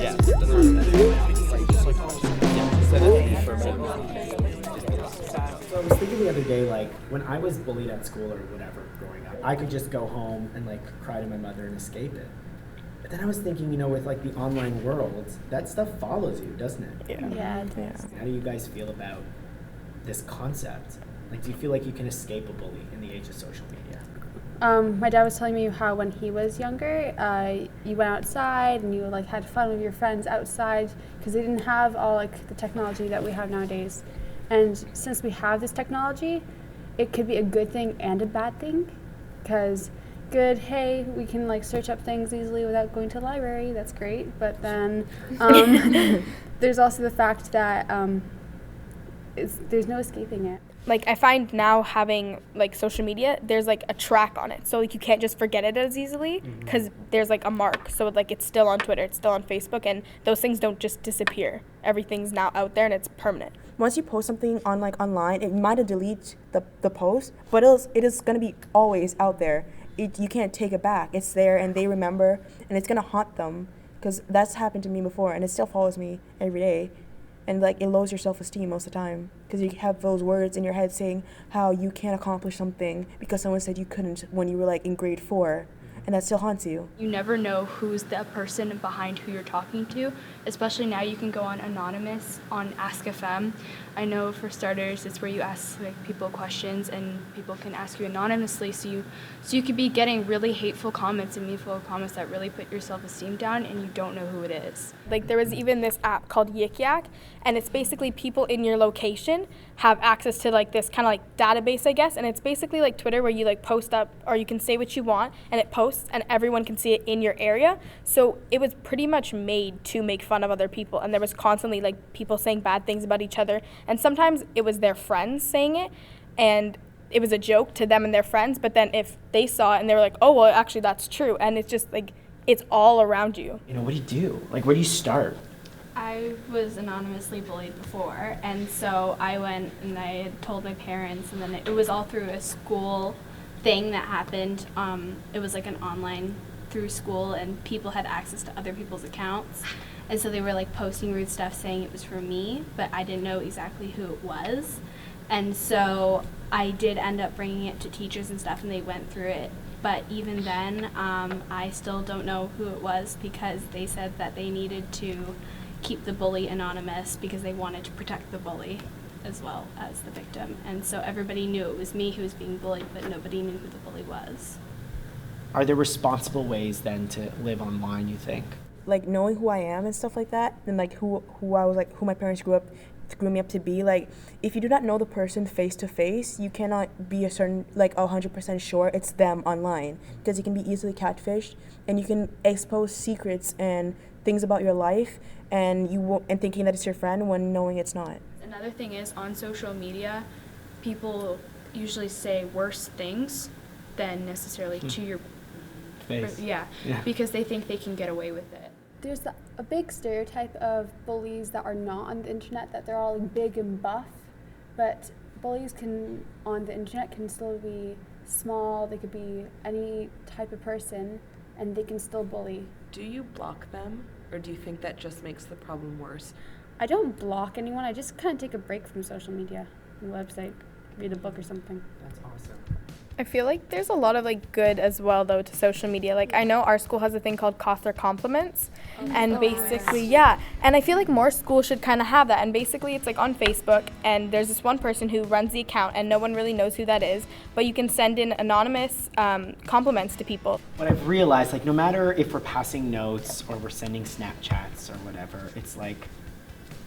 Yeah. So I was thinking the other day, like, when I was bullied at school or whatever growing up, I could just go home and, like, cry to my mother and escape it. But then I was thinking, with, like, the online world, that stuff follows you, doesn't it? Yeah, it does. How do you guys feel about this concept? Like, do you feel like you can escape a bully in the age of social media? My dad was telling me how when he was younger, you went outside and you like had fun with your friends outside because they didn't have all like the technology that we have nowadays. And since we have this technology, it could be a good thing and a bad thing. Because good, hey, we can like search up things easily without going to the library. That's great. But then there's also the fact that there's no escaping it. Like, I find now having, like, social media, there's, like, a track on it. So, like, you can't just forget it as easily because there's, like, a mark. So, like, it's still on Twitter, it's still on Facebook, and those things don't just disappear. Everything's now out there, and it's permanent. Once you post something on, like, online, it might have deleted the post, but it is going to be always out there. You can't take it back. It's there, and they remember, and it's going to haunt them because that's happened to me before, and it still follows me every day. And, like, it lowers your self-esteem most of the time because you have those words in your head saying how you can't accomplish something because someone said you couldn't when you were, like, in grade 4, and that still haunts you. You never know who's the person behind who you're talking to, especially now you can go on anonymous on Ask FM. I know for starters it's where you ask like people questions and people can ask you anonymously, so you could be getting really hateful comments and meaningful comments that really put your self-esteem down and you don't know who it is. Like, there was even this app called Yik Yak, and it's basically people in your location have access to like this kind of like database, I guess, and it's basically like Twitter where you like post up or you can say what you want and it posts and everyone can see it in your area. So it was pretty much made to make fun of other people, and there was constantly like people saying bad things about each other, and sometimes it was their friends saying it and it was a joke to them and their friends, but then if they saw it and they were like, oh well, actually that's true, and it's just like it's all around you. What do you do? Like, where do you start? I was anonymously bullied before, and so I went and I had told my parents, and then it was all through a school thing that happened. It was like an online through school, and people had access to other people's accounts, and so they were like posting rude stuff saying it was for me, but I didn't know exactly who it was, and so I did end up bringing it to teachers and stuff, and they went through it. But even then, I still don't know who it was because they said that they needed to keep the bully anonymous because they wanted to protect the bully as well as the victim. And so everybody knew it was me who was being bullied, but nobody knew who the bully was. Are there responsible ways then to live online, you think? Like, knowing who I am and stuff like that, and like who I was, like who my parents grew me up to be, like, if you do not know the person face to face, you cannot be a certain, like, 100% sure it's them online, because you can be easily catfished, and you can expose secrets and things about your life, and thinking that it's your friend when knowing it's not. Another thing is, on social media, people usually say worse things than necessarily to your face. Yeah, because they think they can get away with it. There's a big stereotype of bullies that are not on the internet, that they're all like, big and buff, but bullies on the internet can still be small, they could be any type of person, and they can still bully. Do you block them, or do you think that just makes the problem worse? I don't block anyone, I just kind of take a break from social media, from the website, read a book or something. That's awesome. I feel like there's a lot of like good as well though to social media. Like, I know our school has a thing called Cawthor Compliments, and basically and I feel like more schools should kind of have that. And basically it's like on Facebook, and there's this one person who runs the account and no one really knows who that is, but you can send in anonymous compliments to people. What I've realized, like, no matter if we're passing notes or we're sending Snapchats or whatever, it's like,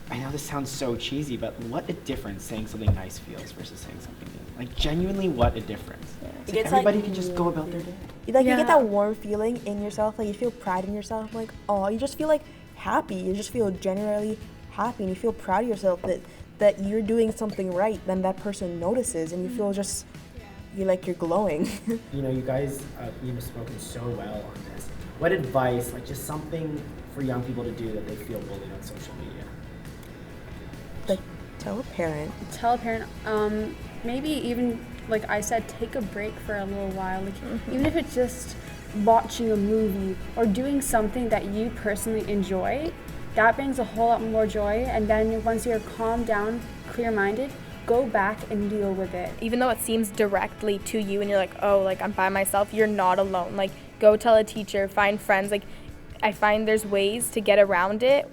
I know this sounds so cheesy, but what a difference saying something nice feels versus saying something mean. Like, genuinely, what a difference. It's like everybody can just go about their day. Like, you get that warm feeling in yourself, like you feel pride in yourself, like, oh, you just feel like happy. You just feel generally happy, and you feel proud of yourself that you're doing something right, then that person notices, and you feel just, you're glowing. You guys, you've spoken so well on this. What advice, like just something for young people to do that they feel bullied on social media? Like, tell a parent. Maybe even, like I said, take a break for a little while. Like, even if it's just watching a movie or doing something that you personally enjoy, that brings a whole lot more joy. And then once you're calmed down, clear-minded, go back and deal with it. Even though it seems directly to you and you're like, oh, like I'm by myself, you're not alone. Like, go tell a teacher, find friends. Like, I find there's ways to get around it,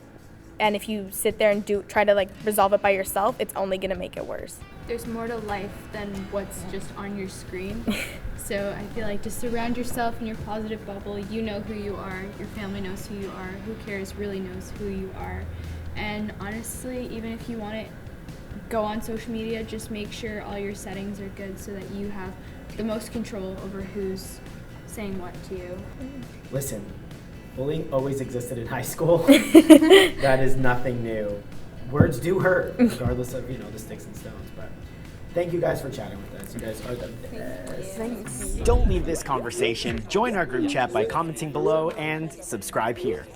and if you sit there and try to like resolve it by yourself, it's only gonna make it worse. There's more to life than what's just on your screen. So I feel like just surround yourself in your positive bubble. You know who you are, your family knows who you are, who cares really knows who you are. And honestly, even if you want to go on social media, just make sure all your settings are good so that you have the most control over who's saying what to you. Listen, bullying always existed in high school. That is nothing new. Words do hurt, regardless of, the sticks and stones. But thank you guys for chatting with us. You guys are the best. Thanks. Don't leave this conversation. Join our group chat by commenting below and subscribe here.